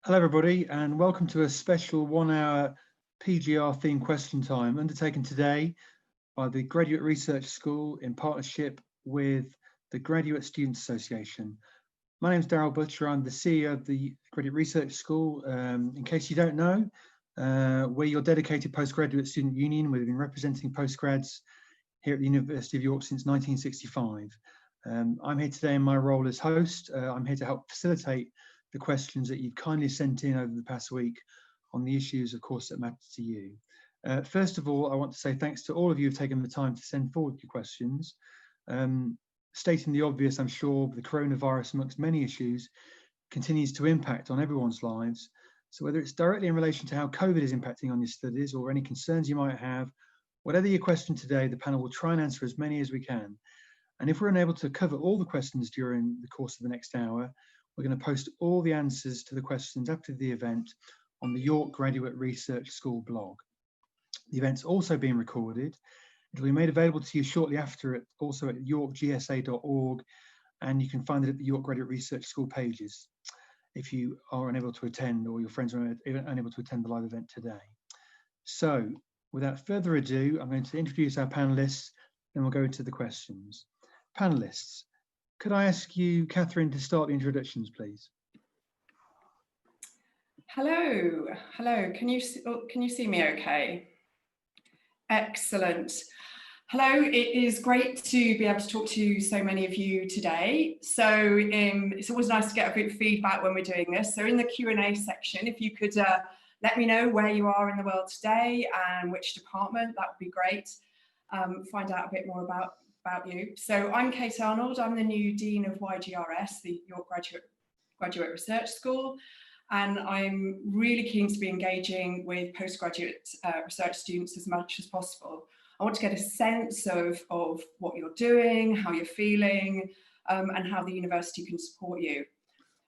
Hello everybody and welcome to a special 1-hour PGR theme question time undertaken today by the Graduate Research School in partnership with the Graduate Students Association. My name is Darryl Butcher. I'm the CEO of the Graduate Research School. In case you don't know, we're your dedicated postgraduate student union. We've been representing postgrads here at the University of York since 1965. I'm here today in my role as host. I'm here to help facilitate the questions that you've kindly sent in over the past week on the issues, of course, that matter to you. First of all, I want to say thanks to all of you who've taken the time to send forward your questions. Stating the obvious, I'm sure the coronavirus, amongst many issues, continues to impact on everyone's lives. So whether it's directly in relation to how COVID is impacting on your studies or any concerns you might have, whatever your question today, the panel will try and answer as many as we can. And if we're unable to cover all the questions during the course of the next hour, we're going to post all the answers to the questions after the event on the York Graduate Research School blog. The event's also being recorded. It'll be made available to you shortly after it, also at yorkgsa.org, and you can find it at the York Graduate Research School pages if you are unable to attend or your friends are unable to attend the live event today. So, without further ado, I'm going to introduce our panelists, then we'll go into the questions. Panelists, could I ask you, Kathryn, to start the introductions, please? Hello. Can you see me okay? Excellent. Hello. It is great to be able to talk to so many of you today. So it's always nice to get a bit of feedback when we're doing this. So in the Q&A section, if you could let me know where you are in the world today and which department, that would be great. Find out a bit more about you. So I'm Kate Arnold. I'm the new Dean of YGRS, the York Graduate Research School, and I'm really keen to be engaging with postgraduate research students as much as possible. I want to get a sense of what you're doing, how you're feeling, and how the university can support you.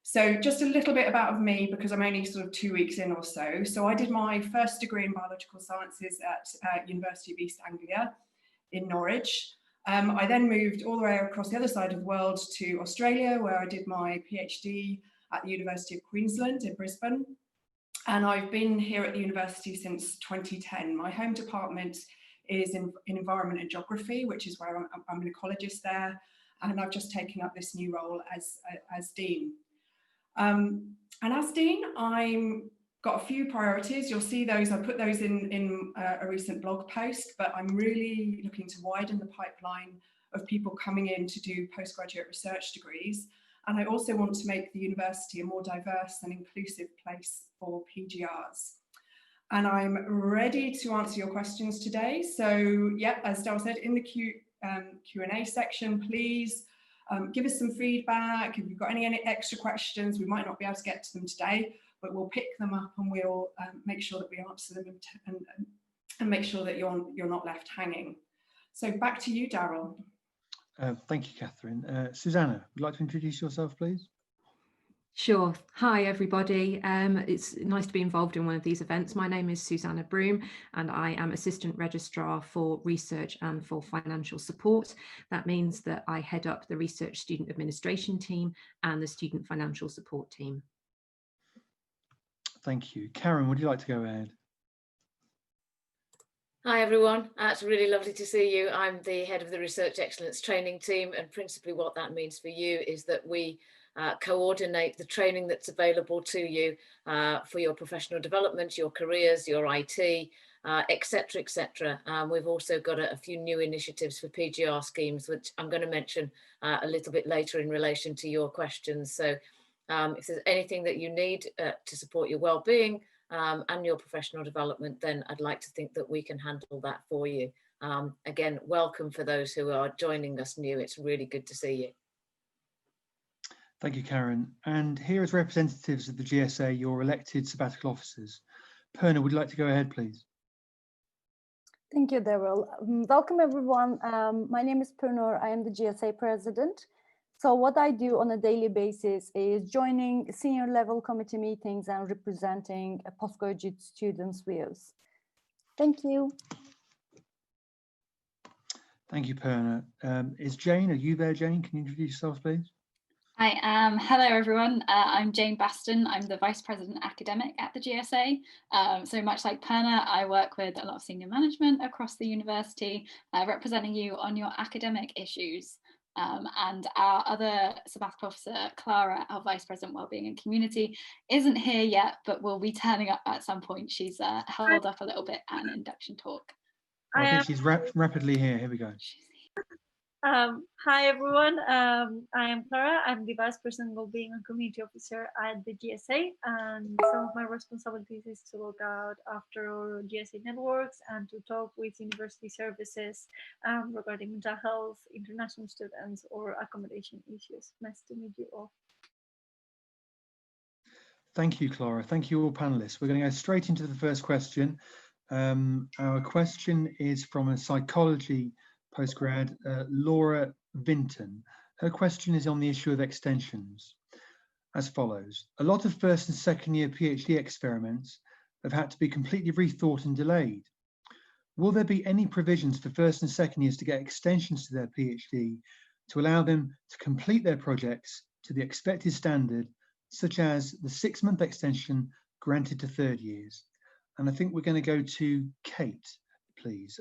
So just a little bit about me, because I'm only sort of 2 weeks in or so. So I did my first degree in biological sciences at University of East Anglia in Norwich. I then moved all the way across the other side of the world to Australia, where I did my PhD at the University of Queensland in Brisbane. And I've been here at the university since 2010. My home department is in environment and geography, which is where I'm an ecologist there. And I've just taken up this new role as Dean. And as Dean, I'm got a few priorities. You'll see those, I put those in a recent blog post, but I'm really looking to widen the pipeline of people coming in to do postgraduate research degrees. And I also want to make the university a more diverse and inclusive place for PGRs. And I'm ready to answer your questions today. So yeah, as Darryl said, in the Q&A section, please give us some feedback. If you've got any extra questions, we might not be able to get to them today, but we'll pick them up and we'll make sure that we answer them and make sure that you're not left hanging. So back to you, Darryl. Thank you, Kathryn. Susanna, would you like to introduce yourself, please? Sure. Hi, everybody. It's nice to be involved in one of these events. My name is Susanna Broom, and I am Assistant Registrar for Research and for Financial Support. That means that I head up the Research Student Administration team and the Student Financial Support team. Thank you. Karen, would you like to go ahead? Hi everyone, it's really lovely to see you. I'm the head of the Research Excellence Training team, and principally what that means for you is that we coordinate the training that's available to you for your professional development, your careers, your IT, etc, etc. We've also got a few new initiatives for PGR schemes, which I'm going to mention a little bit later in relation to your questions. So if there's anything that you need to support your well-being and your professional development, then I'd like to think that we can handle that for you. Again, welcome for those who are joining us new. It's really good to see you. Thank you, Karen. And here as representatives of the GSA, your elected sabbatical officers. Purnur, would you like to go ahead, please? Thank you, Darryl. Welcome, everyone. My name is Pürnur. I am the GSA president. So what I do on a daily basis is joining senior level committee meetings and representing postgraduate students' views. Thank you. Thank you, Purnur. Is Jane, are you there, Jane? Can you introduce yourself, please? Hi, hello everyone. I'm Jane Baston. I'm the Vice President Academic at the GSA. So much like Purnur, I work with a lot of senior management across the university, representing you on your academic issues. And our other sabbatical officer, Clara, our Vice President Wellbeing and Community, isn't here yet, but will be turning up at some point. She's held up a little bit at an induction talk. I think she's rapidly here. Here we go. Hi everyone, I am Clara. I'm the Vice President Wellbeing and Community Officer at the GSA, and some of my responsibilities is to look out after our GSA networks and to talk with university services regarding mental health, international students, or accommodation issues. Nice to meet you all. Thank you, Clara. Thank you all panelists. We're going to go straight into the first question. Our question is from a psychology postgrad, Laura Vinton. Her question is on the issue of extensions as follows. A lot of first and second year PhD experiments have had to be completely rethought and delayed. Will there be any provisions for first and second years to get extensions to their PhD to allow them to complete their projects to the expected standard, such as the 6-month extension granted to third years? And I think we're going to go to Kate, please.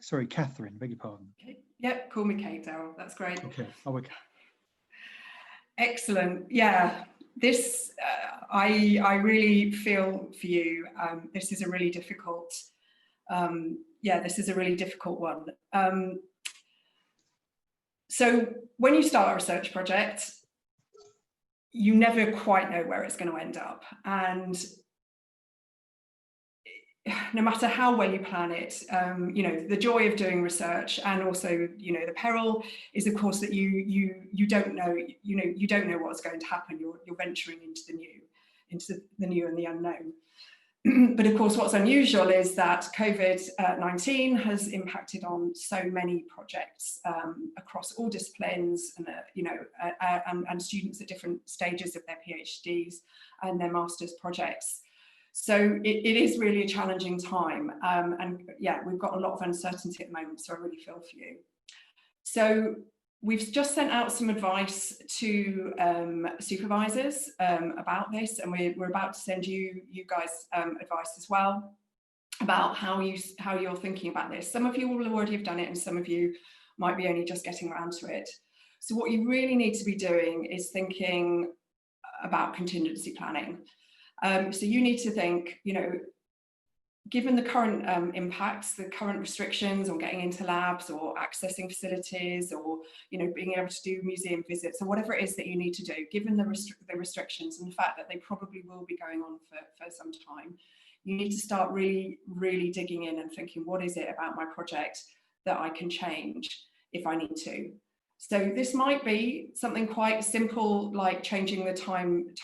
Sorry, Kathryn, beg your pardon. Okay. Yep, call me Kate, Darryl. That's great. Okay. Oh, okay. Excellent. Yeah, this I really feel for you. This is a really difficult. This is a really difficult one. So when you start a research project, you never quite know where it's going to end up, and no matter how well you plan it, the joy of doing research, and also, the peril is, of course, that you don't know, you don't know what's going to happen. You're venturing into the new and the unknown. But of course, what's unusual is that COVID-19 has impacted on so many projects across all disciplines, and students at different stages of their PhDs and their master's projects. So it is really a challenging time, and yeah, we've got a lot of uncertainty at the moment, so I really feel for you. So we've just sent out some advice to supervisors about this, and we're about to send you guys advice as well about how you're thinking about this. Some of you will already have done it, and some of you might be only just getting around to it. So what you really need to be doing is thinking about contingency planning. So you need to think, given the current impacts, the current restrictions on getting into labs or accessing facilities, or being able to do museum visits, or whatever it is that you need to do, given the restrictions and the fact that they probably will be going on for some time, you need to start really, really digging in and thinking, what is it about my project that I can change if I need to? So this might be something quite simple, like changing the timing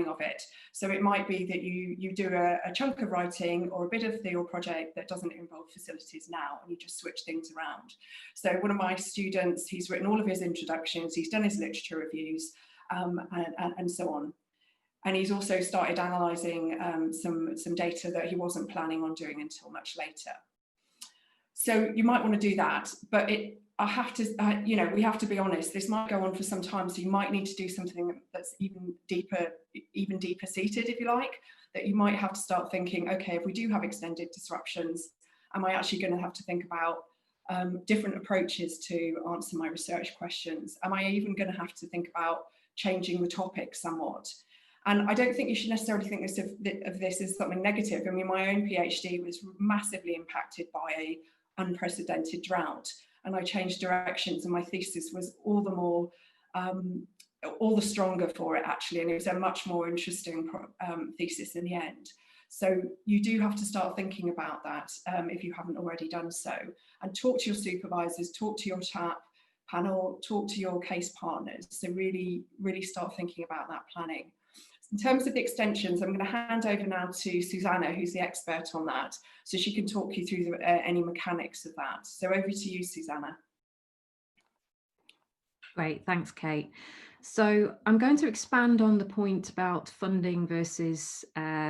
of it. So it might be that you do a chunk of writing or a bit of your project that doesn't involve facilities now, and you just switch things around. So one of my students, he's written all of his introductions, he's done his literature reviews, and so on. And he's also started analysing some data that he wasn't planning on doing until much later. So you might want to do that, but we have to be honest, this might go on for some time, so you might need to do something that's even deeper seated, if you like, that you might have to start thinking, okay, if we do have extended disruptions, am I actually going to have to think about different approaches to answer my research questions? Am I even going to have to think about changing the topic somewhat? And I don't think you should necessarily think of this as something negative. I mean, my own PhD was massively impacted by an unprecedented drought, and I changed directions, and my thesis was all the stronger for it, actually, and it was a much more interesting thesis in the end. So you do have to start thinking about that if you haven't already done so, and talk to your supervisors, talk to your TAP panel, talk to your case partners. So really, really start thinking about that planning. In terms of the extensions, I'm going to hand over now to Susanna, who's the expert on that, so she can talk you through any mechanics of that. So over to you, Susanna. Great, thanks, Kate. So I'm going to expand on the point about funding versus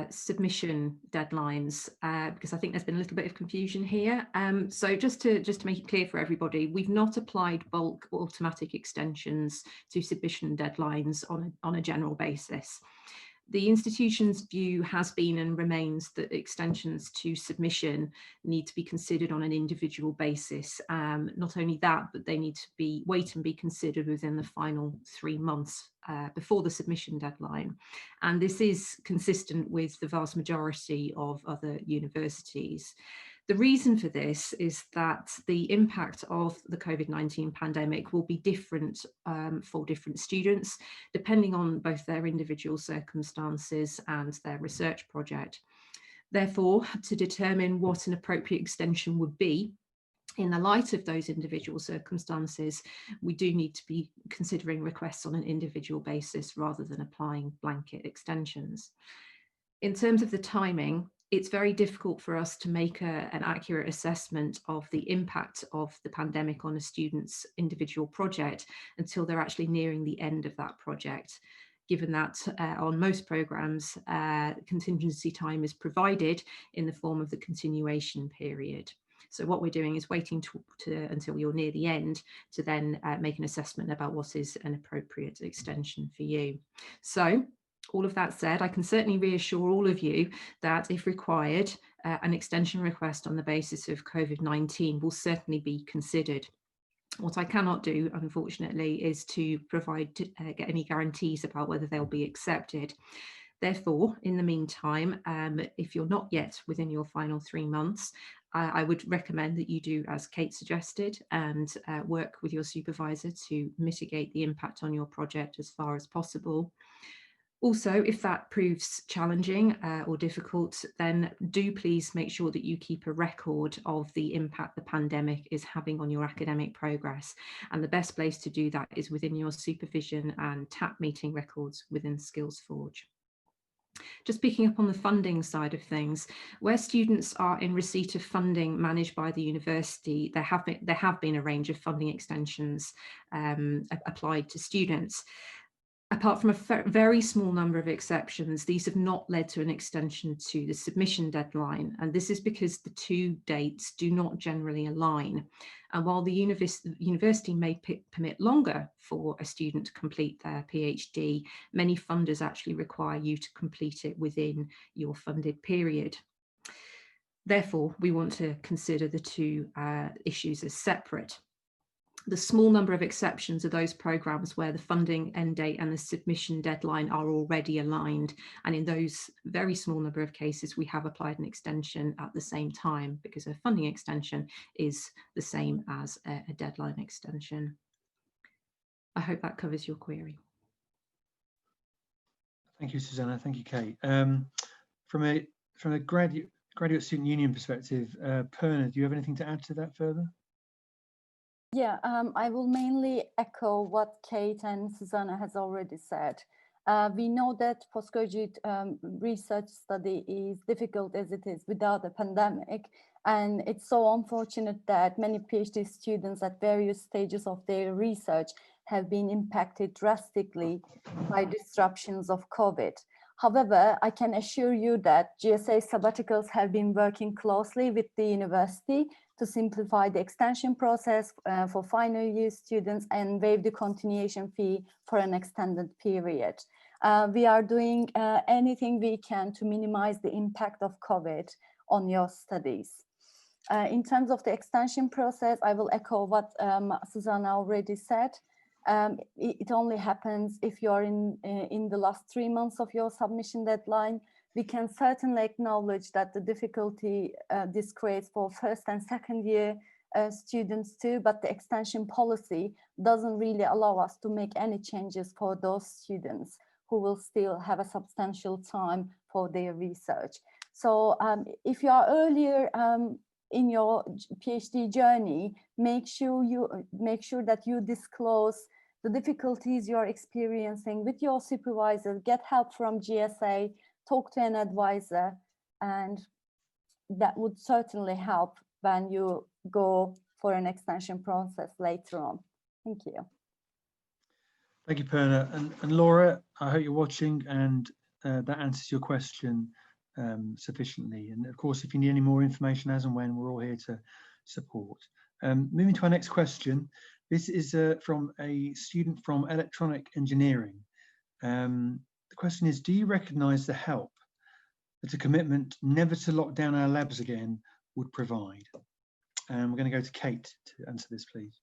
submission deadlines, because I think there's been a little bit of confusion here. So just to make it clear for everybody, we've not applied bulk automatic extensions to submission deadlines on a general basis. The institution's view has been and remains that extensions to submission need to be considered on an individual basis. Not only that, but they need to wait and be considered within the final 3 months before the submission deadline. And this is consistent with the vast majority of other universities. The reason for this is that the impact of the COVID-19 pandemic will be different for different students, depending on both their individual circumstances and their research project. Therefore, to determine what an appropriate extension would be, in the light of those individual circumstances, we do need to be considering requests on an individual basis rather than applying blanket extensions. In terms of the timing, it's very difficult for us to make an accurate assessment of the impact of the pandemic on a student's individual project until they're actually nearing the end of that project, given that on most programs, contingency time is provided in the form of the continuation period. So what we're doing is waiting until you're near the end to then make an assessment about what is an appropriate extension for you. So, all of that said, I can certainly reassure all of you that if required, an extension request on the basis of COVID-19 will certainly be considered. What I cannot do, unfortunately, is to get any guarantees about whether they'll be accepted. Therefore, in the meantime, if you're not yet within your final 3 months, I would recommend that you do as Kate suggested and work with your supervisor to mitigate the impact on your project as far as possible. Also, if that proves challenging or difficult, then do please make sure that you keep a record of the impact the pandemic is having on your academic progress. And the best place to do that is within your supervision and TAP meeting records within SkillsForge. Just picking up on the funding side of things, where students are in receipt of funding managed by the university, there have been a range of funding extensions applied to students. Apart from a very small number of exceptions, these have not led to an extension to the submission deadline. And this is because the two dates do not generally align. And while the university may permit longer for a student to complete their PhD, many funders actually require you to complete it within your funded period. Therefore, we want to consider the two issues as separate. The small number of exceptions are those programs where the funding end date and the submission deadline are already aligned. And in those very small number of cases, we have applied an extension at the same time because a funding extension is the same as a deadline extension. I hope that covers your query. Thank you, Susanna. Thank you, Kate. From a graduate student union perspective, Purn, do you have anything to add to that further? Yeah, I will mainly echo what Kate and Susanna has already said. We know that postgraduate research study is difficult as it is without a pandemic. And it's so unfortunate that many PhD students at various stages of their research have been impacted drastically by disruptions of COVID. However, I can assure you that GSA sabbaticals have been working closely with the university to simplify the extension process for final year students and waive the continuation fee for an extended period. We are doing anything we can to minimize the impact of COVID on your studies. In terms of the extension process, I will echo what Susanna already said. It only happens if you're in the last 3 months of your submission deadline. We can certainly acknowledge that the difficulty this creates for first and second year students too, but the extension policy doesn't really allow us to make any changes for those students who will still have a substantial time for their research. So if you are earlier in your PhD journey, make sure that you disclose the difficulties you're experiencing with your supervisor, get help from GSA, talk to an advisor, and that would certainly help when you go for an extension process later on. Thank you. Thank you, Purna. And Laura, I hope you're watching and that answers your question sufficiently. And of course, if you need any more information as and when, we're all here to support. Moving to our next question. This is from a student from electronic engineering. The question is, do you recognise the help that a commitment never to lock down our labs again would provide? We're going to go to Kate to answer this, please.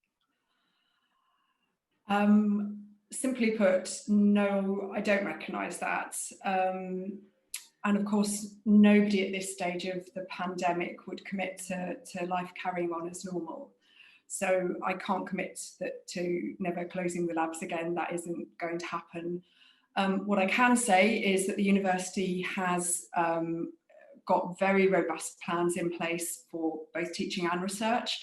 Simply put, no, I don't recognise that. And of course, nobody at this stage of the pandemic would commit to life carrying on as normal. So I can't commit to never closing the labs again. That isn't going to happen. What I can say is that the university has got very robust plans in place for both teaching and research.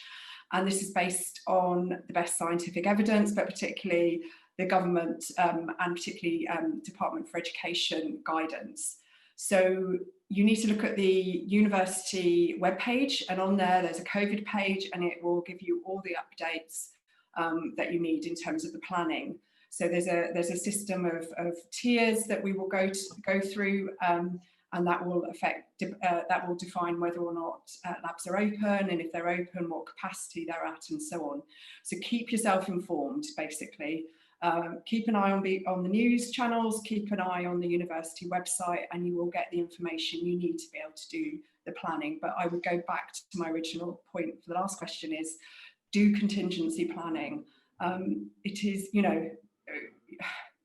And this is based on the best scientific evidence, but particularly the government and particularly Department for Education guidance. So you need to look at the university webpage, and on there's a COVID page, and it will give you all the updates that you need in terms of the planning. So there's a system of tiers that we will go through, and that will define whether or not labs are open, and if they're open, what capacity they're at, and so on. So keep yourself informed, basically. Keep an eye on the news channels, keep an eye on the university website, and you will get the information you need to be able to do the planning. But I would go back to my original point for the last question is, do contingency planning. It is, you know,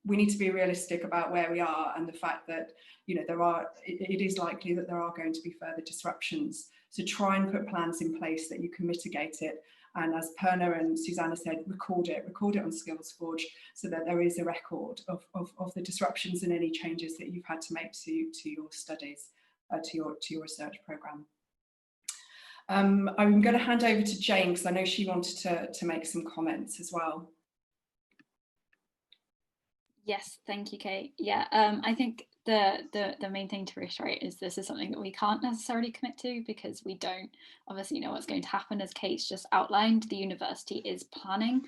we need to be realistic about where we are and the fact that, you know, it is likely that there are going to be further disruptions. So try and put plans in place that you can mitigate it. And as Purnur and Susanna said, record it on SkillsForge so that there is a record of the disruptions and any changes that you've had to make to your studies, to your research programme. I'm going to hand over to Jane because I know she wanted to make some comments as well. Yes, thank you, Kate. Yeah, I think the main thing to reiterate is this is something that we can't necessarily commit to because we don't obviously know what's going to happen. As Kate's just outlined, the university is planning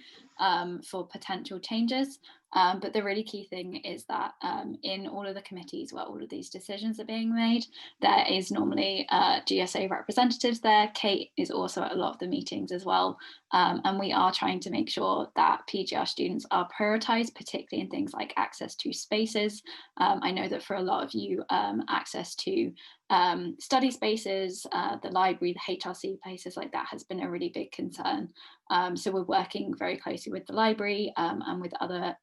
for potential changes. But the really key thing is that in all of the committees where all of these decisions are being made, there is normally GSA representatives there. Kate is also at a lot of the meetings as well. And we are trying to make sure that PGR students are prioritised, particularly in things like access to spaces. I know that for a lot of you, access to study spaces, the library, the HRC, places like that has been a really big concern. So we're working very closely with the library and with other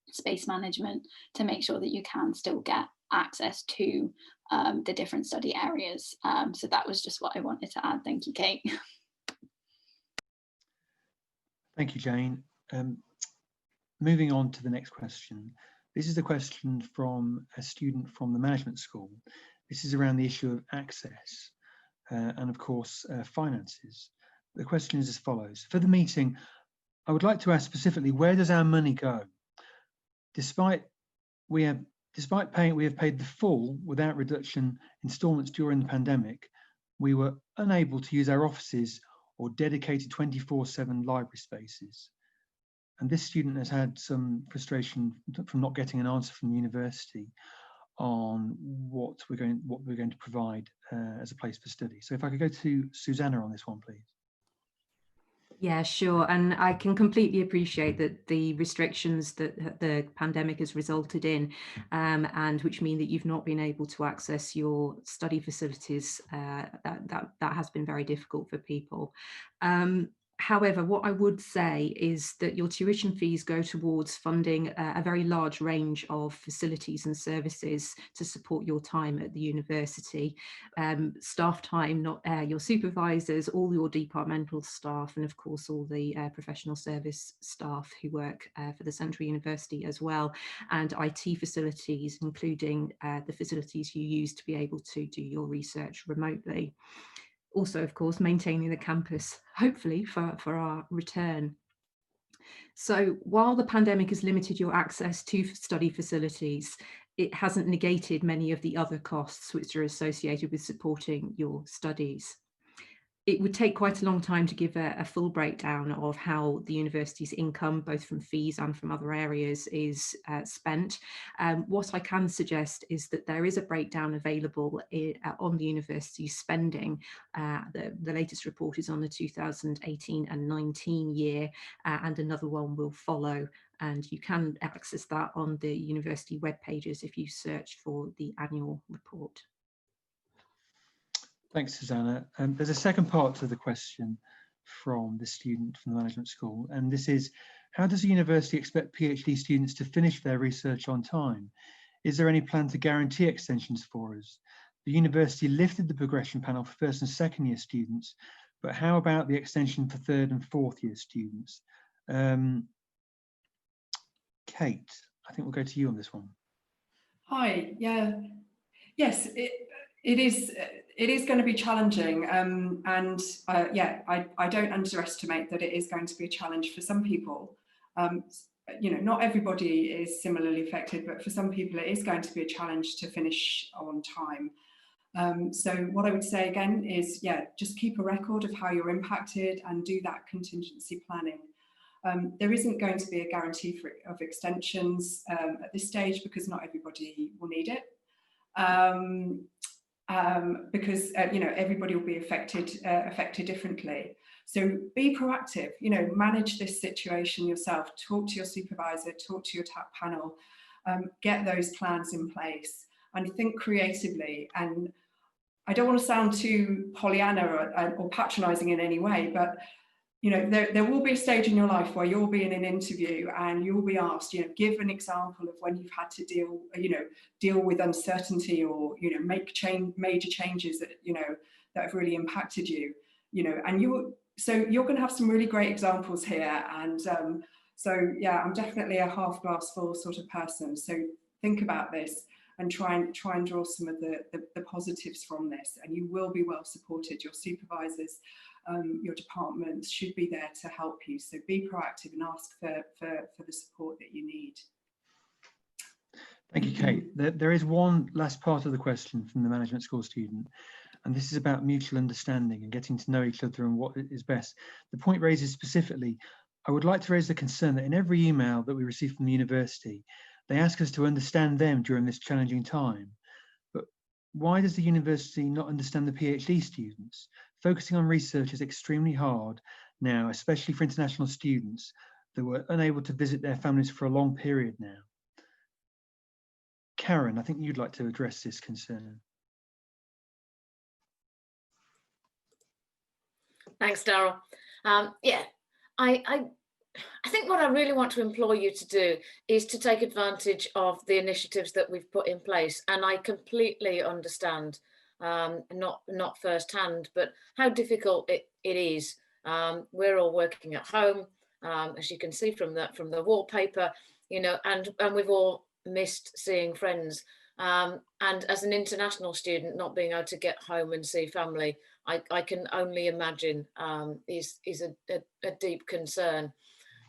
space management to make sure that you can still get access to the different study areas. So that was just what I wanted to add. Thank you, Kate. Thank you, Jane. Moving on to the next question. This is a question from a student from the management school. This is around the issue of access and, of course, finances. The question is as follows. For the meeting, I would like to ask specifically, where does our money go? Despite we have paid the full without reduction instalments during the pandemic, we were unable to use our offices or dedicated 24/7 library spaces. And this student has had some frustration from not getting an answer from the university on what we're going to provide as a place for study. So if I could go to Susanna on this one, please. Yeah, sure. And I can completely appreciate that the restrictions that the pandemic has resulted in, and which mean that you've not been able to access your study facilities, that has been very difficult for people. However, what I would say is that your tuition fees go towards funding a very large range of facilities and services to support your time at the university. Staff time, not your supervisors, all your departmental staff, and of course all the professional service staff who work for the Central University as well, and IT facilities, including the facilities you use to be able to do your research remotely. Also, of course, maintaining the campus, hopefully, for our return. So while the pandemic has limited your access to study facilities, it hasn't negated many of the other costs which are associated with supporting your studies. it would take quite a long time to give a full breakdown of how the university's income, both from fees and from other areas, is spent. What I can suggest is that there is a breakdown available on the university's spending. The latest report is on the 2018 and 19 year, and another one will follow. And you can access that on the university web pages if you search for the annual report. Thanks, Susanna. There's a second part to the question from the student from the management school, and this is, how does the university expect PhD students to finish their research on time? Is there any plan to guarantee extensions for us? The university lifted the progression panel for first and second year students, but how about the extension for third and fourth year students? Kate, I think we'll go to you on this one. Hi, yes, it is going to be challenging, yeah, I don't underestimate that it is going to be a challenge for some people. You know, not everybody is similarly affected, but for some people it is going to be a challenge to finish on time. So what I would say again is, yeah, just keep a record of how you're impacted and do that contingency planning. There isn't going to be a guarantee of extensions at this stage because not everybody will need it. Because you know, everybody will be affected differently. So be proactive, you know, manage this situation yourself, talk to your supervisor, talk to your TAP panel, get those plans in place and think creatively. And I don't want to sound too Pollyanna or patronizing in any way, but you know, there will be a stage in your life where you'll be in an interview and you'll be asked, you know, give an example of when you've had to deal with uncertainty or, you know, make major changes that, you know, that have really impacted you, you know, and you're going to have some really great examples here. And so, yeah, I'm definitely a half glass full sort of person. So think about this and try and draw some of the positives from this, and you will be well supported. Your supervisors, your departments should be there to help you. So be proactive and ask for the support that you need. Thank you, Kate. There is one last part of the question from the management school student, and this is about mutual understanding and getting to know each other and what is best. The point raises specifically, I would like to raise the concern that in every email that we receive from the university, they ask us to understand them during this challenging time. But why does the university not understand the PhD students? Focusing on research is extremely hard now, especially for international students that were unable to visit their families for a long period now. Karen, I think you'd like to address this concern. Thanks, Darryl. Yeah, I think what I really want to implore you to do is to take advantage of the initiatives that we've put in place. And I completely understand, not firsthand, but how difficult it is. We're all working at home, as you can see from the wallpaper, you know, and we've all missed seeing friends. And as an international student, not being able to get home and see family, I can only imagine is a deep concern.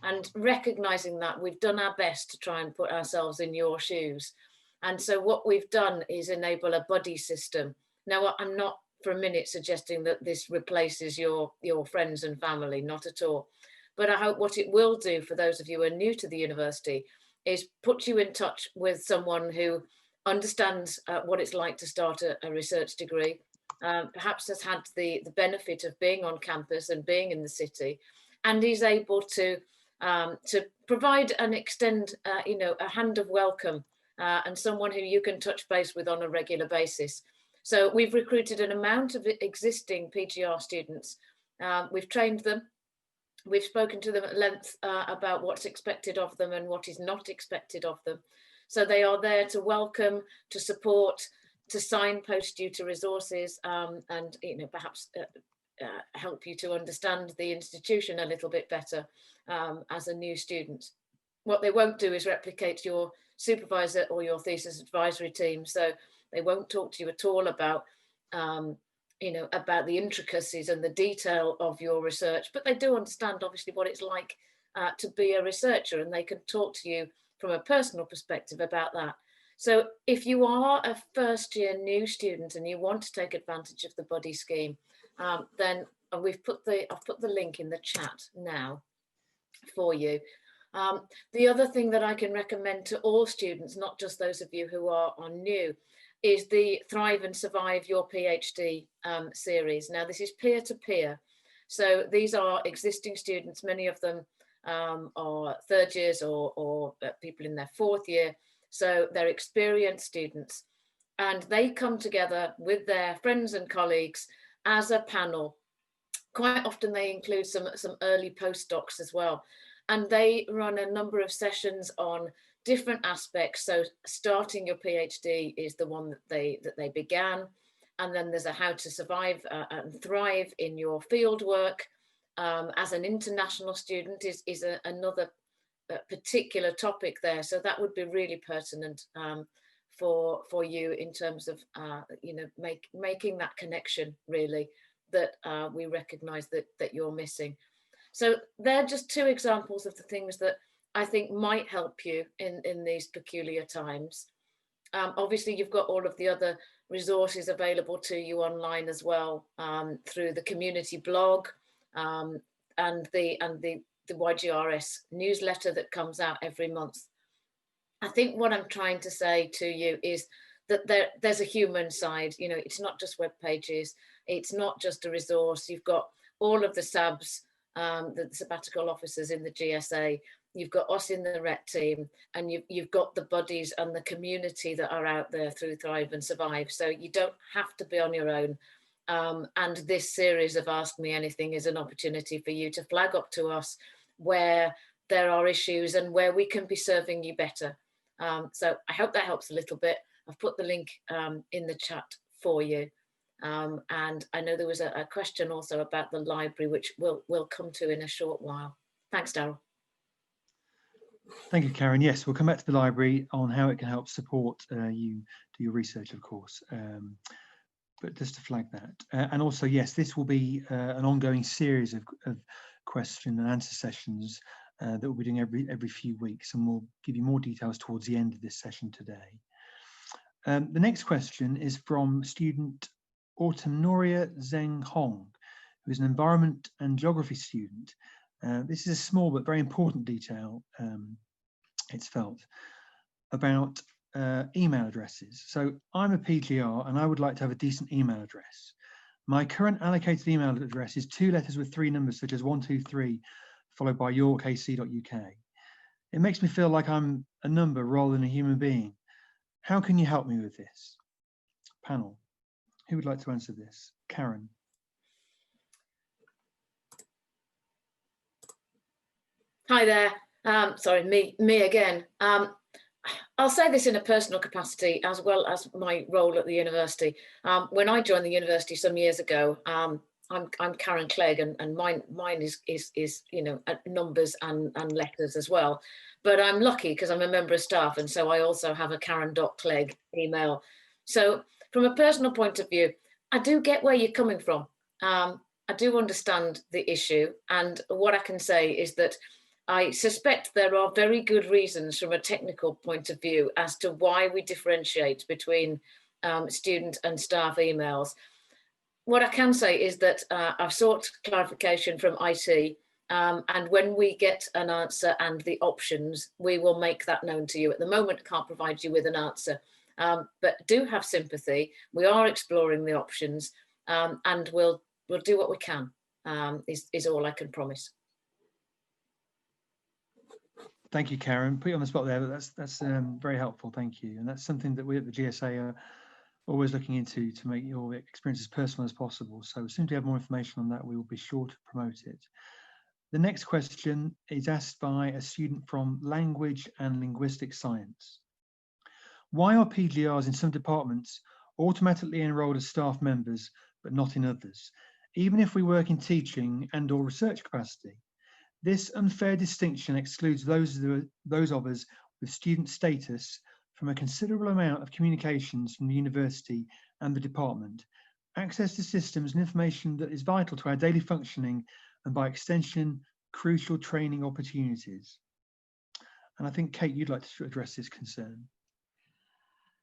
And recognizing that, we've done our best to try and put ourselves in your shoes. And so what we've done is enable a buddy system. Now, I'm not for a minute suggesting that this replaces your friends and family, not at all. But I hope what it will do for those of you who are new to the university is put you in touch with someone who understands what it's like to start a research degree, perhaps has had the benefit of being on campus and being in the city, and is able to provide and extend, you know, a hand of welcome and someone who you can touch base with on a regular basis. So we've recruited an amount of existing PGR students. We've trained them. We've spoken to them at length about what's expected of them and what is not expected of them. So they are there to welcome, to support, to signpost you to resources, and, you know, perhaps help you to understand the institution a little bit better as a new student. What they won't do is replicate your supervisor or your thesis advisory team. So they won't talk to you at all about, you know, about the intricacies and the detail of your research, but they do understand obviously what it's like to be a researcher, and they can talk to you from a personal perspective about that. So if you are a first year new student and you want to take advantage of the buddy scheme, then and I've put the link in the chat now for you. The other thing that I can recommend to all students, not just those of you who are new, is the Thrive and Survive Your PhD series. Now, this is peer-to-peer. So these are existing students, many of them are third years or people in their fourth year. So they're experienced students, and they come together with their friends and colleagues as a panel. Quite often they include some early postdocs as well. And they run a number of sessions on different aspects. So starting your PhD is the one that they began. And then there's a how to survive and thrive in your field work. As an international student is another particular topic there. So that would be really pertinent for you in terms of, you know, making that connection really that we recognize that you're missing. So they're just two examples of the things that I think might help you in these peculiar times. Obviously, you've got all of the other resources available to you online as well, through the community blog and the YGRS newsletter that comes out every month. I think what I'm trying to say to you is that there's a human side. You know, it's not just web pages, it's not just a resource. You've got all of the SABs, the sabbatical officers in the GSA, you've got us in the RET team, and you've got the buddies and the community that are out there through Thrive and Survive. So you don't have to be on your own. And this series of Ask Me Anything is an opportunity for you to flag up to us where there are issues and where we can be serving you better. So I hope that helps a little bit. I've put the link in the chat for you. And I know there was a question also about the library, which we'll come to in a short while. Thanks, Darryl. Thank you, Karen. Yes, we'll come back to the library on how it can help support you do your research, of course. But just to flag that. And also, yes, this will be an ongoing series of question and answer sessions that we'll be doing every few weeks, and we'll give you more details towards the end of this session today. The next question is from student Autumnoria Zheng Hong, who is an environment and geography student. This is a small but very important detail, it's felt, about email addresses. So I'm a PGR and I would like to have a decent email address. My current allocated email address is 2 letters with 3 numbers, such as 123, followed by york.ac.uk. It makes me feel like I'm a number rather than a human being. How can you help me with this? Panel, who would like to answer this? Karen. Hi there. Sorry, me again. I'll say this in a personal capacity as well as my role at the university. When I joined the university some years ago, I'm Karen Clegg, and mine is you know, numbers and letters as well. But I'm lucky because I'm a member of staff, and so I also have a Karen.Clegg email. So from a personal point of view, I do get where you're coming from. I do understand the issue, and what I can say is that I suspect there are very good reasons from a technical point of view as to why we differentiate between student and staff emails. What I can say is that I've sought clarification from IT, and when we get an answer and the options, we will make that known to you. At the moment, I can't provide you with an answer, but do have sympathy. We are exploring the options, and we'll do what we can, is all I can promise. Thank you, Karen. Put you on the spot there, but that's very helpful. Thank you. And that's something that we at the GSA are always looking into to make your experience as personal as possible. So as soon as we have more information on that, we will be sure to promote it. The next question is asked by a student from Language and Linguistic Science. Why are PGRs in some departments automatically enrolled as staff members, but not in others, even if we work in teaching and or research capacity? This unfair distinction excludes those of us with student status from a considerable amount of communications from the university and the department, access to systems and information that is vital to our daily functioning, and by extension, crucial training opportunities. And I think, Kate, you'd like to address this concern.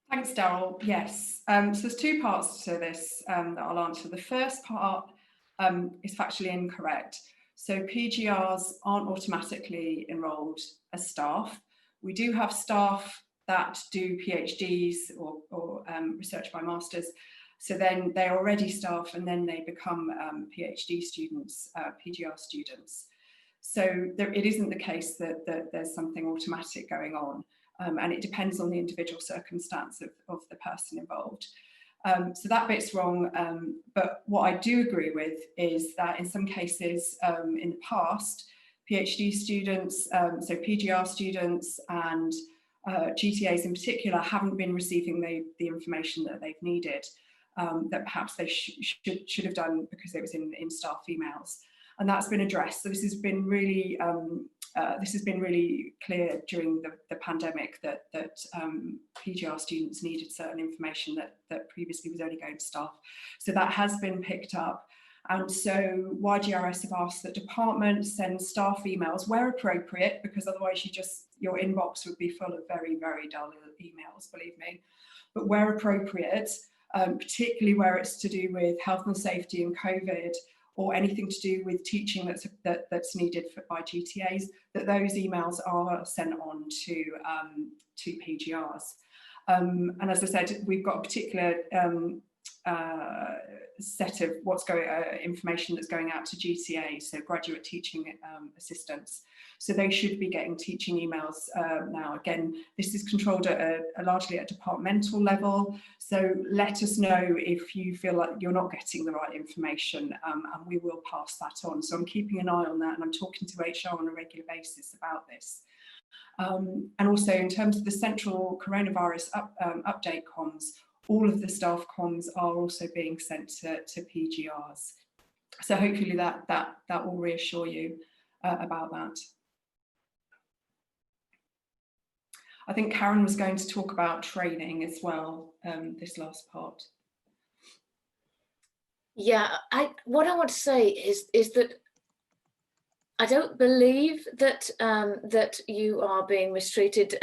Thanks, Darryl. Yes, so there's 2 parts to this that I'll answer. The first part is factually incorrect. So PGRs aren't automatically enrolled as staff. We do have staff that do PhDs or research by masters. So then they're already staff and then they become PhD students, PGR students. So it isn't the case that there's something automatic going on, and it depends on the individual circumstance of the person involved. So that bit's wrong, but what I do agree with is that in some cases in the past, PhD students, so PGR students and GTAs in particular haven't been receiving the information that they've needed, that perhaps they should have done because it was in staff emails, and that's been addressed. So this has been really clear during the pandemic that PGR students needed certain information that previously was only going to staff. So that has been picked up. And so YGRS have asked that departments send staff emails where appropriate, because otherwise your inbox would be full of very, very dull emails, believe me. But where appropriate, particularly where it's to do with health and safety and COVID, or anything to do with teaching that's needed by GTAs, that those emails are sent on to PGRs. And as I said, we've got a particular set of information that's going out to GCA, so graduate teaching assistants. So they should be getting teaching emails now. Again, this is controlled at largely at a departmental level. So let us know if you feel like you're not getting the right information, and we will pass that on. So I'm keeping an eye on that, and I'm talking to HR on a regular basis about this. And also in terms of the central coronavirus update comms, all of the staff comms are also being sent to PGRs. So hopefully that will reassure you about that. I think Karen was going to talk about training as well, this last part. Yeah, what I want to say is that I don't believe that that you are being mistreated,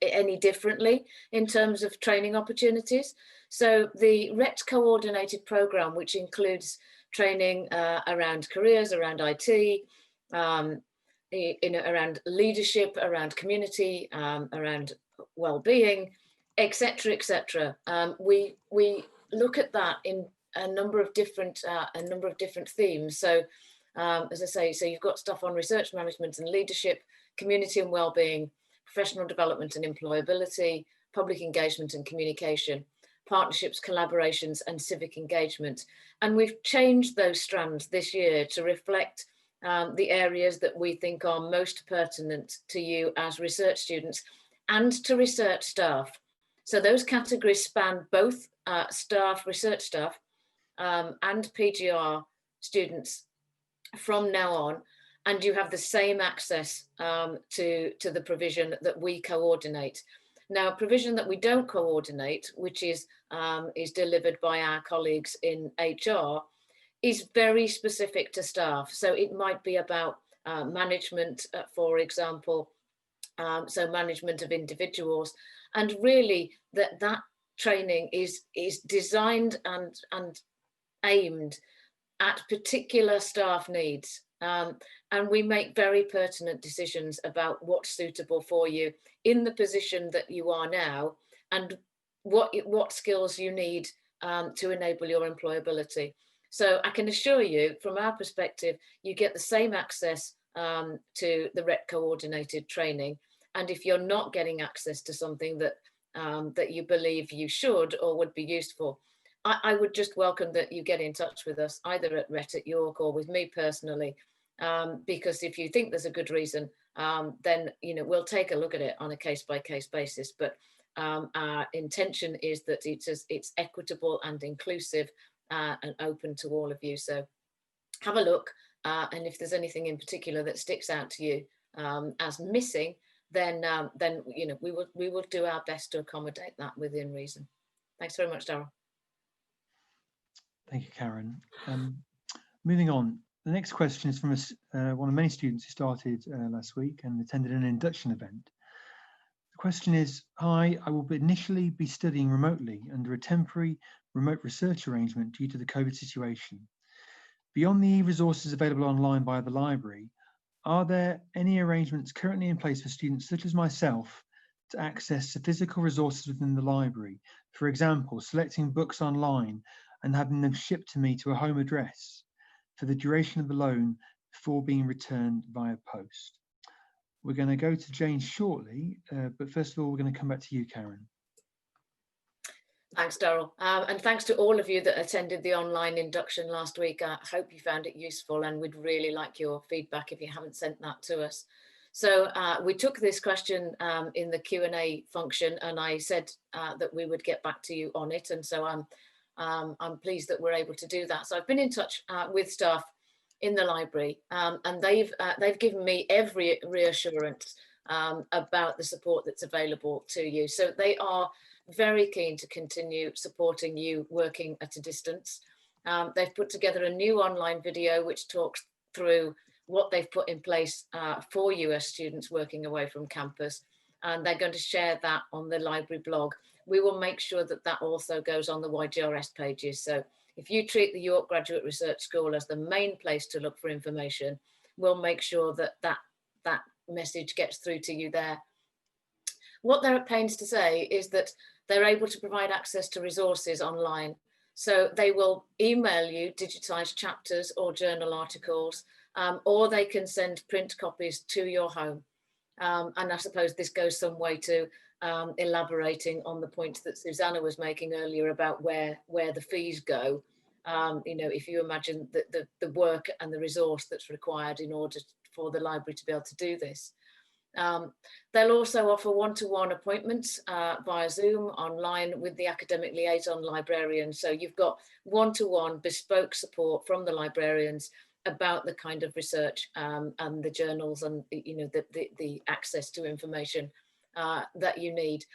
any differently in terms of training opportunities. So the RET coordinated program, which includes training around careers, around IT, around leadership, around community, around well-being, etc., etc. We look at that in a number of different themes. So as I say, so you've got stuff on research management and leadership, community and well-being, professional development and employability, public engagement and communication, partnerships, collaborations and civic engagement. And we've changed those strands this year to reflect the areas that we think are most pertinent to you as research students and to research staff. So those categories span both staff, research staff, and PGR students from now on, and you have the same access to the provision that we coordinate. Now, provision that we don't coordinate, which is delivered by our colleagues in HR, is very specific to staff. So it might be about management, for example, so management of individuals, and really that training is designed and aimed at particular staff needs. And we make very pertinent decisions about what's suitable for you in the position that you are now, and what skills you need to enable your employability. So I can assure you, from our perspective, you get the same access to the RET coordinated training. And if you're not getting access to something that that you believe you should or would be useful, I would just welcome that you get in touch with us, either at RET at York or with me personally, because if you think there's a good reason, then we'll take a look at it on a case-by-case basis. But our intention is that it's equitable and inclusive and open to all of you. So have a look, and if there's anything in particular that sticks out to you as missing, then we will do our best to accommodate that within reason. Thanks very much, Darryl. Thank you, Karen. Moving on, the next question is from one of many students who started last week and attended an induction event. The question is, hi, I will initially be studying remotely under a temporary remote research arrangement due to the COVID situation. Beyond the e-resources available online by the library, are there any arrangements currently in place for students such as myself to access the physical resources within the library? For example, selecting books online and having them shipped to me to a home address for the duration of the loan before being returned via post. We're going to go to Jane shortly, but first of all, we're going to come back to you, Karen. Thanks, Darryl. And thanks to all of you that attended the online induction last week. I hope you found it useful, and we'd really like your feedback if you haven't sent that to us. So we took this question in the Q&A function, and I said that we would get back to you on it. And so I'm pleased that we're able to do that. So I've been in touch with staff in the library, and they've given me every reassurance about the support that's available to you. So they are very keen to continue supporting you working at a distance. They've put together a new online video which talks through what they've put in place for US students working away from campus, and they're going to share that on the library blog. We will make sure that that also goes on the YGRS pages. So if you treat the York Graduate Research School as the main place to look for information, we'll make sure that that message gets through to you there. What they're at pains to say is that they're able to provide access to resources online. So they will email you digitized chapters or journal articles, or they can send print copies to your home. And I suppose this goes some way to elaborating on the point that Susanna was making earlier about where the fees go. You know, if you imagine the work and the resource that's required in order for the library to be able to do this. They'll also offer one-to-one appointments via Zoom online with the academic liaison librarian. So you've got one-to-one bespoke support from the librarians about the kind of research and the journals and the access to information that you need.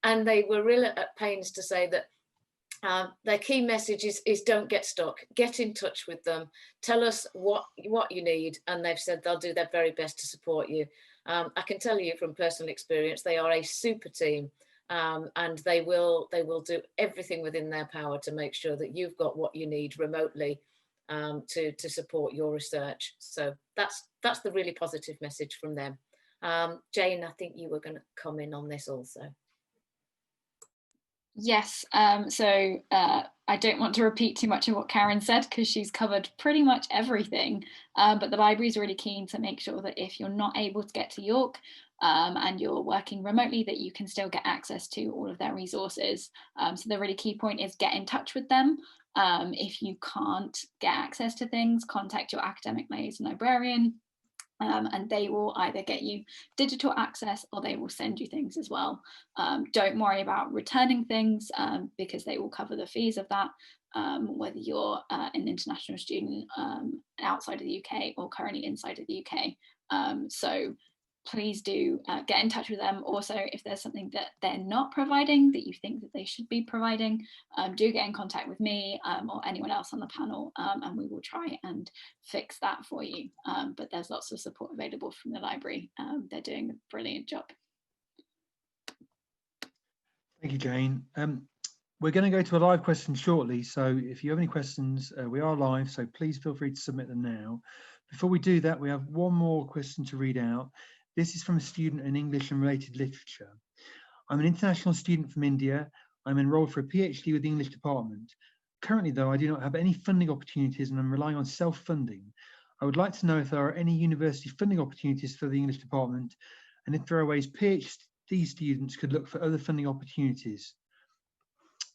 And they were really at pains to say that their key message is don't get stuck, get in touch with them, tell us what you need, and they've said they'll do their very best to support you. I can tell you from personal experience, they are a super team, and they will do everything within their power to make sure that you've got what you need remotely to support your research. So that's the really positive message from them. Jane, I think you were going to come in on this also. Yes, so I don't want to repeat too much of what Karen said because she's covered pretty much everything, but the library is really keen to make sure that if you're not able to get to York and you're working remotely, that you can still get access to all of their resources. So the really key point is get in touch with them. If you can't get access to things, contact your academic liaison librarian. And they will either get you digital access or they will send you things as well. Don't worry about returning things because they will cover the fees of that, whether you're an international student outside of the UK or currently inside of the UK. So please do get in touch with them. Also, if there's something that they're not providing that you think that they should be providing, do get in contact with me or anyone else on the panel, and we will try and fix that for you. But there's lots of support available from the library. They're doing a brilliant job. Thank you, Jane. We're going to go to a live question shortly, so if you have any questions, we are live, so please feel free to submit them now. Before we do that, we have one more question to read out. This is from a student in English and related literature. I'm an international student from India. I'm enrolled for a PhD with the English department. Currently, though, I do not have any funding opportunities and I'm relying on self-funding. I would like to know if there are any university funding opportunities for the English department and if there are ways PhD students could look for other funding opportunities.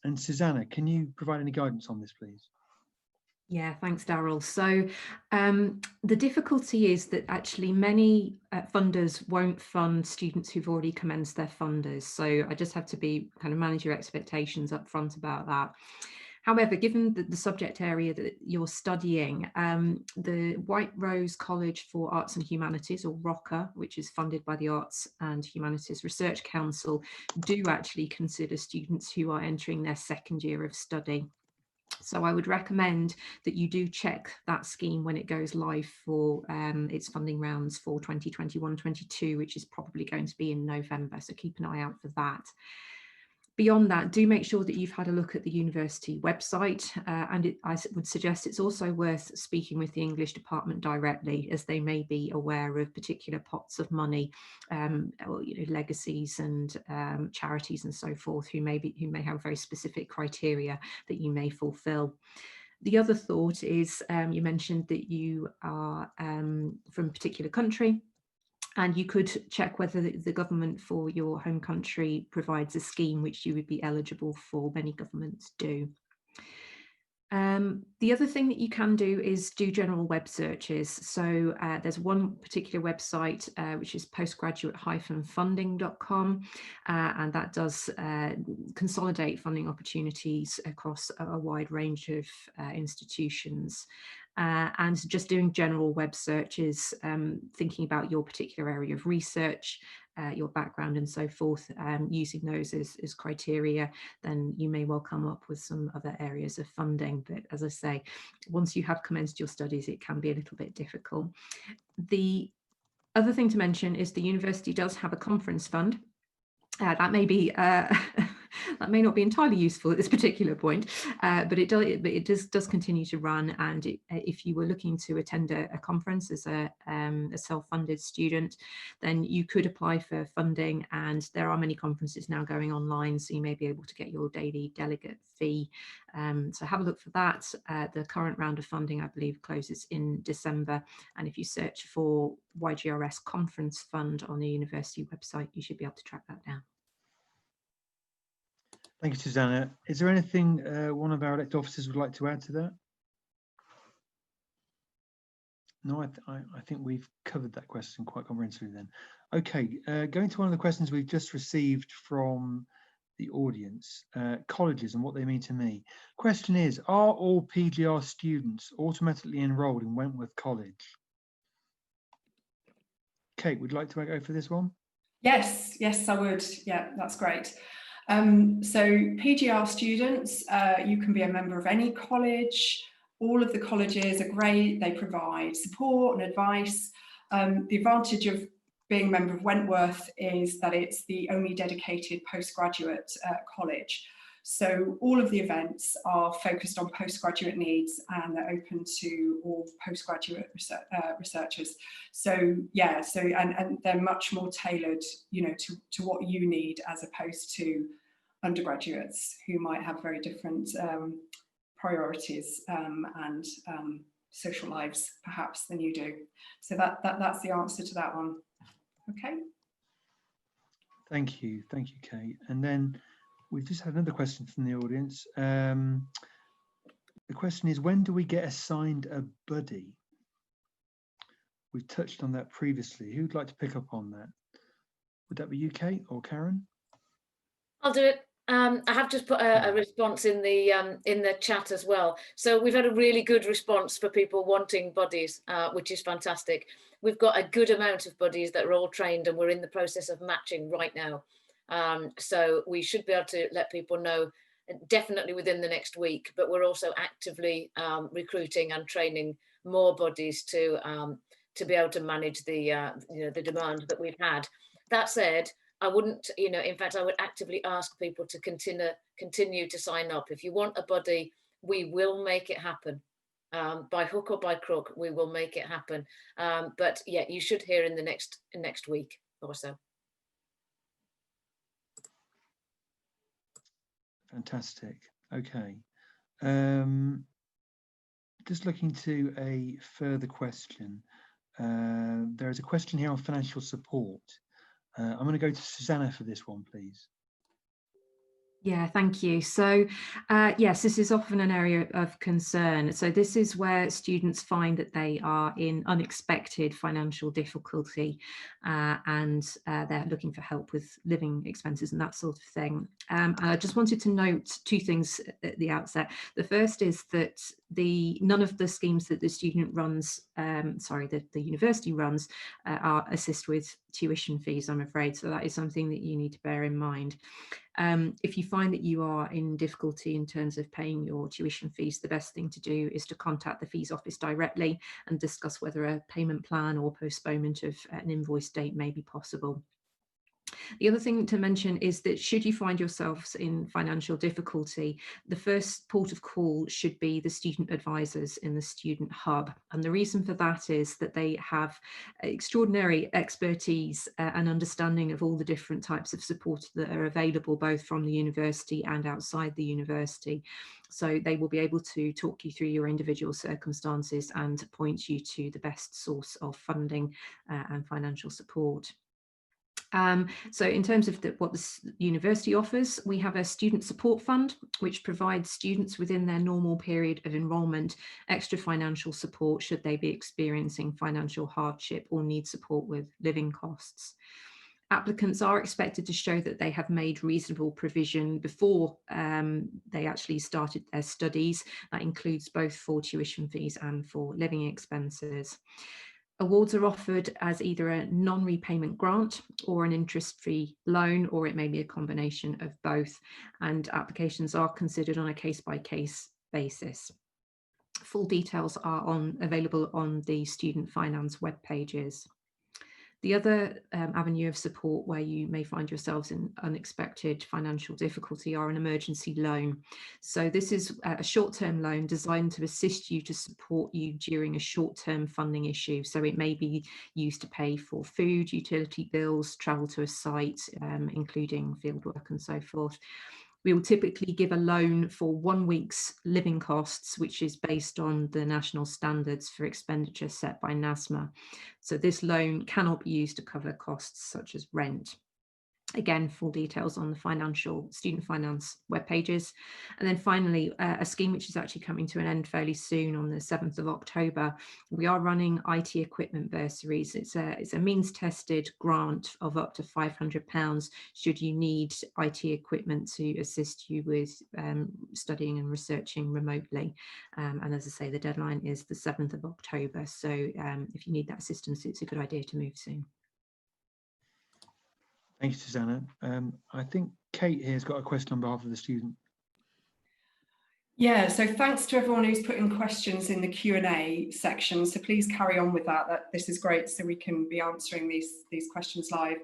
And Susanna, can you provide any guidance on this, please? Yeah, thanks, Darryl. So the difficulty is that actually many funders won't fund students who've already commenced their funders. So I just have to be kind of manage your expectations up front about that. However, given the subject area that you're studying, the White Rose College for Arts and Humanities, or ROCA, which is funded by the Arts and Humanities Research Council, do actually consider students who are entering their second year of study. So I would recommend that you do check that scheme when it goes live for its funding rounds for 2021-22, which is probably going to be in November. So keep an eye out for that. Beyond that, do make sure that you've had a look at the university website, and I would suggest it's also worth speaking with the English department directly, as they may be aware of particular pots of money, or, you know, legacies and charities and so forth, who may have very specific criteria that you may fulfil. The other thought is, you mentioned that you are from a particular country, and you could check whether the government for your home country provides a scheme which you would be eligible for. Many governments do. The other thing that you can do is do general web searches. So there's one particular website which is postgraduate-funding.com, and that does consolidate funding opportunities across a wide range of institutions. And just doing general web searches, thinking about your particular area of research, your background and so forth, using those as criteria, then you may well come up with some other areas of funding. But as I say, once you have commenced your studies, it can be a little bit difficult. The other thing to mention is the university does have a conference fund. That may be that may not be entirely useful at this particular point, but it does continue to run. And if you were looking to attend a conference as a self-funded student, then you could apply for funding. And there are many conferences now going online, so you may be able to get your daily delegate fee. So have a look for that. The current round of funding, I believe, closes in December. And if you search for YGRS Conference Fund on the university website, you should be able to track that down. Thank you, Susanna. Is there anything one of our elected officers would like to add to that? No, I think we've covered that question quite comprehensively then. Okay, going to one of the questions we've just received from the audience, colleges and what they mean to me. Question is, are all PGR students automatically enrolled in Wentworth College? Kate, would you like to go for this one? Yes, I would. Yeah, that's great. So PGR students, you can be a member of any college. All of the colleges are great. They provide support and advice. The advantage of being a member of Wentworth is that it's the only dedicated postgraduate college. So all of the events are focused on postgraduate needs, and they're open to all postgraduate researchers. So yeah, and they're much more tailored, you know, to what you need, as opposed to undergraduates who might have very different priorities and social lives perhaps than you do. So that's the answer to that one. Okay. Thank you, Kate. And then we've just had another question from the audience. The question is, when do we get assigned a buddy? We've touched on that previously. Who'd like to pick up on that? Would that be you, Kate, or Karen? I'll do it. I have just put a response in the chat as well. So we've had a really good response for people wanting buddies, which is fantastic. We've got a good amount of buddies that are all trained, and we're in the process of matching right now. So we should be able to let people know definitely within the next week, but we're also actively recruiting and training more buddies to be able to manage the the demand that we've had. That said, I wouldn't, in fact, I would actively ask people to continue to sign up. If you want a buddy, we will make it happen. By hook or by crook, we will make it happen. But yeah, you should hear in the next week or so. Fantastic. Okay. Just looking to a further question. There is a question here on financial support. I'm going to go to Susanna for this one, please. Yeah, thank you. So yes, this is often an area of concern. So this is where students find that they are in unexpected financial difficulty and they're looking for help with living expenses and that sort of thing. I just wanted to note two things at the outset. The first is that none of the schemes that the student runs, the university runs, assist with tuition fees, I'm afraid. So that is something that you need to bear in mind. If you find that you are in difficulty in terms of paying your tuition fees, the best thing to do is to contact the fees office directly and discuss whether a payment plan or postponement of an invoice date may be possible. The other thing to mention is that should you find yourselves in financial difficulty, the first port of call should be the student advisors in the student hub. And the reason for that is that they have extraordinary expertise and understanding of all the different types of support that are available both from the university and outside the university. So they will be able to talk you through your individual circumstances and point you to the best source of funding and financial support. So in terms of what the university offers, we have a student support fund, which provides students within their normal period of enrolment extra financial support should they be experiencing financial hardship or need support with living costs. Applicants are expected to show that they have made reasonable provision before they actually started their studies. That includes both for tuition fees and for living expenses. Awards are offered as either a non-repayment grant or an interest-free loan, or it may be a combination of both, and applications are considered on a case-by-case basis. Full details are available on the student finance web pages. The other avenue of support where you may find yourselves in unexpected financial difficulty are an emergency loan. So this is a short-term loan designed to assist you to support you during a short-term funding issue. So it may be used to pay for food, utility bills, travel to a site, including fieldwork and so forth. We will typically give a loan for 1 week's living costs, which is based on the national standards for expenditure set by NASMA. So this loan cannot be used to cover costs such as rent. Again, full details on the student finance web pages. And then finally, a scheme which is actually coming to an end fairly soon on the 7th of October. We are running IT equipment bursaries. It's a means tested grant of up to £500 should you need IT equipment to assist you with studying and researching remotely. And as I say, the deadline is the 7th of October. So if you need that assistance, it's a good idea to move soon. Thank you, Susanna. I think Kate here has got a question on behalf of the student. Yeah, so thanks to everyone who's put in questions in the Q&A section. So please carry on with that. This is great, so we can be answering these questions live.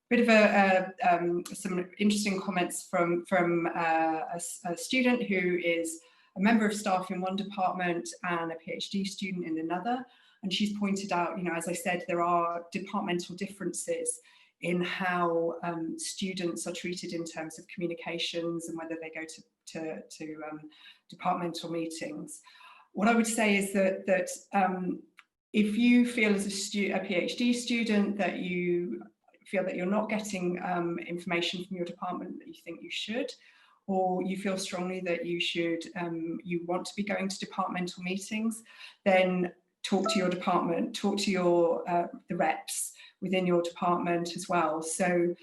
Bit of some interesting comments from a student who is a member of staff in one department and a PhD student in another. And she's pointed out, as I said, there are departmental differences in how students are treated in terms of communications and whether they go to departmental meetings. What I would say is that if you feel as a PhD student that you feel that you're not getting information from your department that you think you should, or you feel strongly that you should, you want to be going to departmental meetings, then talk to your department, talk to your the reps within your department as well. So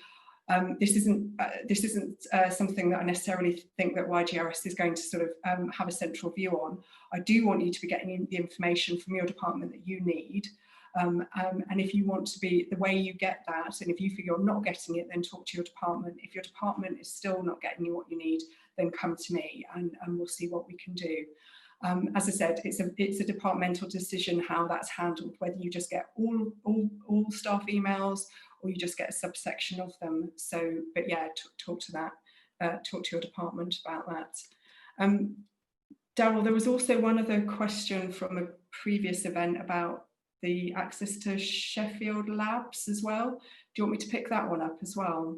this isn't something that I necessarily think that YGRS is going to sort of have a central view on. I do want you to be getting the information from your department that you need. And if you want to be, the way you get that, and if you feel you're not getting it, then talk to your department. If your department is still not getting you what you need, then come to me and we'll see what we can do. As I said, it's a departmental decision how that's handled, whether you just get all staff emails or you just get a subsection of them. So, but yeah, talk to your department about that. Darryl, there was also one other question from a previous event about the access to Sheffield labs as well. Do you want me to pick that one up as well?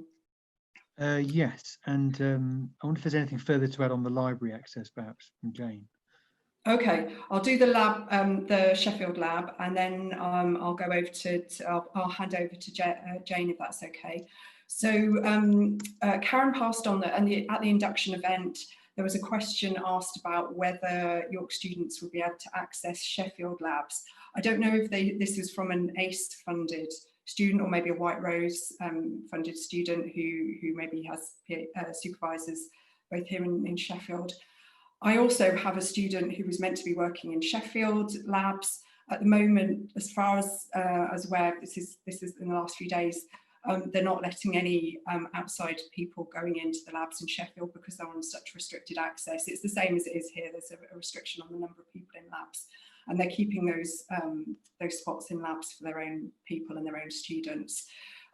Yes, and I wonder if there's anything further to add on the library access, perhaps, from Jane. Okay, I'll do the lab, the Sheffield lab, and then I'll go over I'll hand over to Jane if that's okay. So Karen passed on at the induction event, there was a question asked about whether York students would be able to access Sheffield labs. I don't know if this is from an ACE funded student or maybe a White Rose funded student who maybe has supervisors both here in Sheffield. I also have a student who was meant to be working in Sheffield labs. At the moment, as far as aware, this is in the last few days, they're not letting any outside people going into the labs in Sheffield because they're on such restricted access. It's the same as it is here. There's a restriction on the number of people in labs, and they're keeping those spots in labs for their own people and their own students.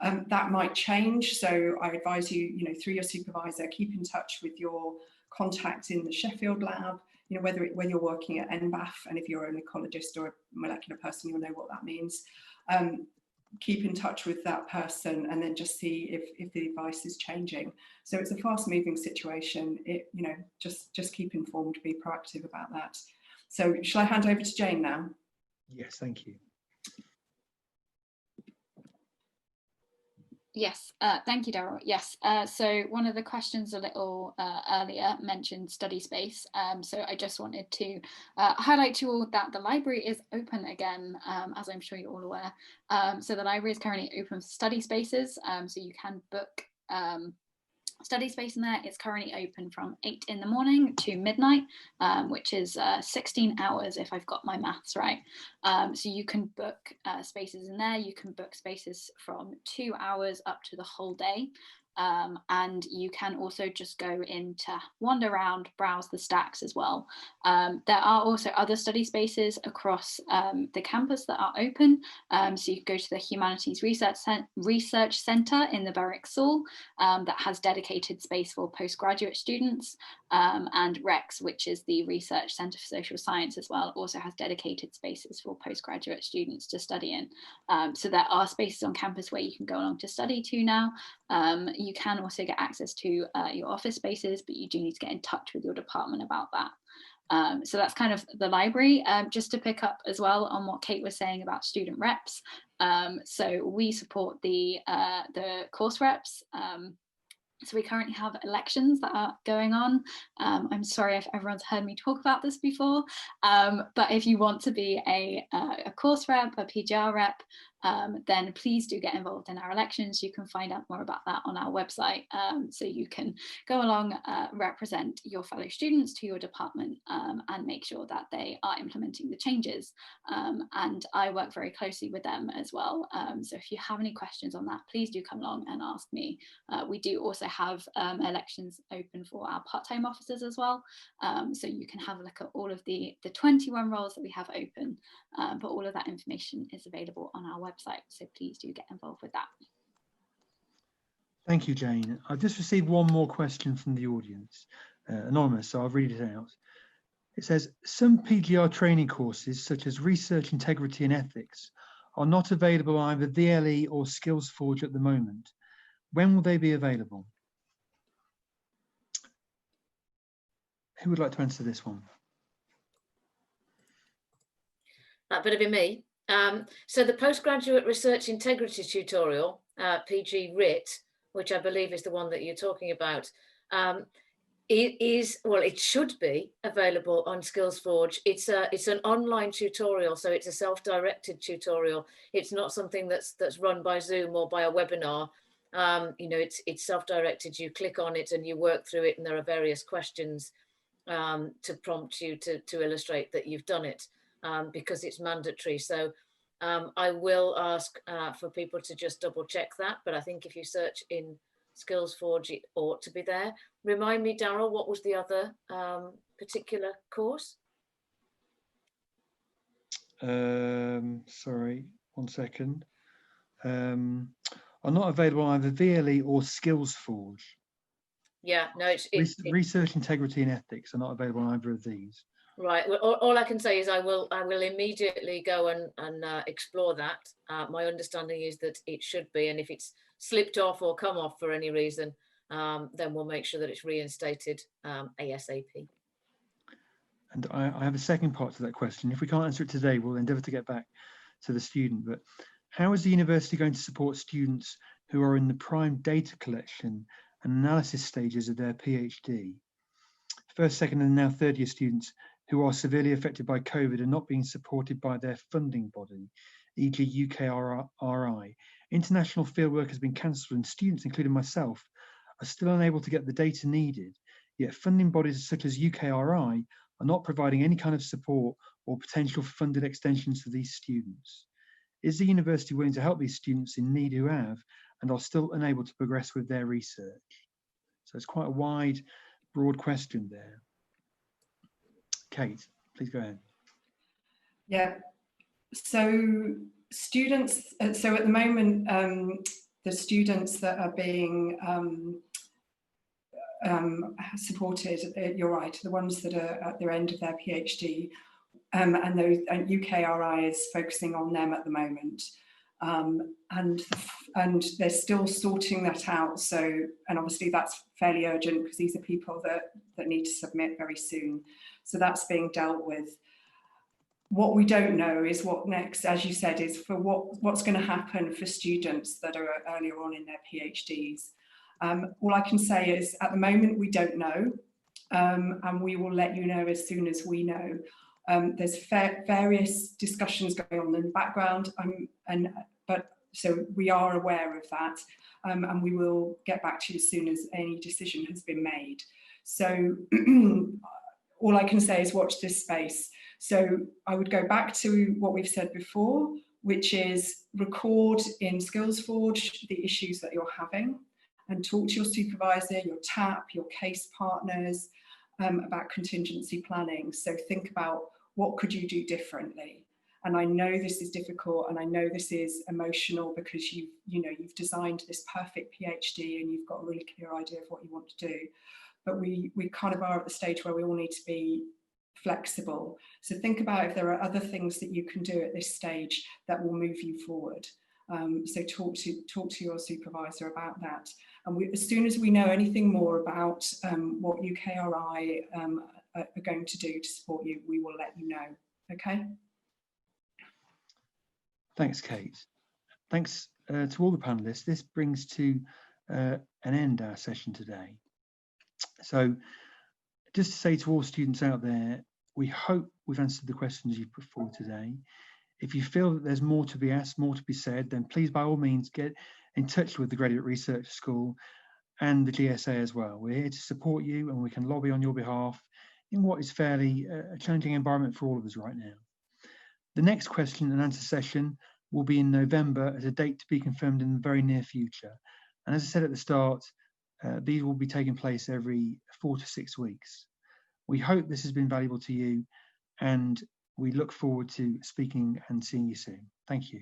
That might change, so I advise you, through your supervisor, keep in touch with your contacts in the Sheffield lab, whether you're working at NBAF, and if you're an ecologist or a molecular person, you'll know what that means. Keep in touch with that person and then just see if the advice is changing. So it's a fast moving situation. Just keep informed, be proactive about that. So shall I hand over to Jane now? Yes, thank you. Yes, thank you, Darryl. Yes, so one of the questions a little earlier mentioned study space. So I just wanted to highlight to you all that the library is open again, as I'm sure you're all aware. So the library is currently open for study spaces, so you can book study space in there. It's currently open from 8 in the morning to midnight, which is 16 hours if I've got my maths right. So you can book spaces in there. You can book spaces from 2 hours up to the whole day. And you can also just go in to wander around, browse the stacks as well. There are also other study spaces across the campus that are open. So you can go to the Humanities Research Centre in the Berwick School that has dedicated space for postgraduate students, and REX, which is the Research Centre for Social Science as well, also has dedicated spaces for postgraduate students to study in. So there are spaces on campus where you can go along to study to now. You can also get access to your office spaces, but you do need to get in touch with your department about that. So that's kind of the library. Just to pick up as well on what Kate was saying about student reps. So we support the course reps. So we currently have elections that are going on. I'm sorry if everyone's heard me talk about this before, but if you want to be a course rep, a PGR rep, then please do get involved in our elections. You can find out more about that on our website. So you can go along, represent your fellow students to your department, and make sure that they are implementing the changes. And I work very closely with them as well. So if you have any questions on that, please do come along and ask me. We do also have elections open for our part-time officers as well. So you can have a look at all of the 21 roles that we have open, but all of that information is available on our website. So please do get involved with that. Thank you, Jane. I've just received one more question from the audience, anonymous, so I'll read it out. It says, some PGR training courses, such as Research Integrity and Ethics, are not available on either VLE or SkillsForge at the moment. When will they be available? Who would like to answer this one? That better be me. So the Postgraduate Research Integrity tutorial, PG RIT, which I believe is the one that you're talking about, it should be available on SkillsForge. It's an online tutorial, so it's a self-directed tutorial. It's not something that's run by Zoom or by a webinar. It's self-directed. You click on it and you work through it, and there are various questions to prompt you to illustrate that you've done it, because it's mandatory. So I will ask for people to just double check that, but I think if you search in SkillsForge, it ought to be there. Remind me, Darryl, what was the other particular course? Sorry, one second. Are not available on either VLE or SkillsForge. Yeah, no, Research Integrity and Ethics are not available on either of these. Right. Well, all I can say is I will immediately go and explore that. My understanding is that it should be, and if it's slipped off or come off for any reason, then we'll make sure that it's reinstated ASAP. And I have a second part to that question. If we can't answer it today, we'll endeavour to get back to the student. But how is the university going to support students who are in the prime data collection and analysis stages of their PhD? First, second, and now third year students who are severely affected by COVID and not being supported by their funding body, e.g. UKRI. International fieldwork has been cancelled and students, including myself, are still unable to get the data needed, yet funding bodies such as UKRI are not providing any kind of support or potential funded extensions to these students. Is the university willing to help these students in need who have and are still unable to progress with their research? So it's quite a wide, broad question there. Kate, please go ahead. Yeah, so students, so at the moment, the students that are being supported, you're right, the ones that are at the end of their PhD, and UKRI is focusing on them at the moment. And they're still sorting that out. So, and obviously that's fairly urgent because these are people that need to submit very soon. So that's being dealt with. What we don't know is what next, as you said, is for what's going to happen for students that are earlier on in their PhDs. All I can say is at the moment we don't know, and we will let you know as soon as we know. There's various discussions going on in the background, but so we are aware of that, and we will get back to you as soon as any decision has been made. So all I can say is watch this space. So I would go back to what we've said before, which is record in SkillsForge the issues that you're having and talk to your supervisor, your TAP, your case partners about contingency planning. So think about what could you do differently. And I know this is difficult and I know this is emotional because you've designed this perfect PhD and you've got a really clear idea of what you want to do. But we kind of are at the stage where we all need to be flexible. So think about if there are other things that you can do at this stage that will move you forward. So talk to your supervisor about that. And as soon as we know anything more about what UKRI are going to do to support you, we will let you know. Okay. Thanks, Kate. Thanks to all the panelists. This brings to an end our session today. So just to say to all students out there, we hope we've answered the questions you've put forward today. If you feel that there's more to be asked, more to be said, then please by all means get in touch with the Graduate Research School and the GSA as well. We're here to support you and we can lobby on your behalf in what is fairly a challenging environment for all of us right now. The next question and answer session will be in November at a date to be confirmed in the very near future. And as I said at the start, these will be taking place every 4 to 6 weeks. We hope this has been valuable to you and we look forward to speaking and seeing you soon. Thank you.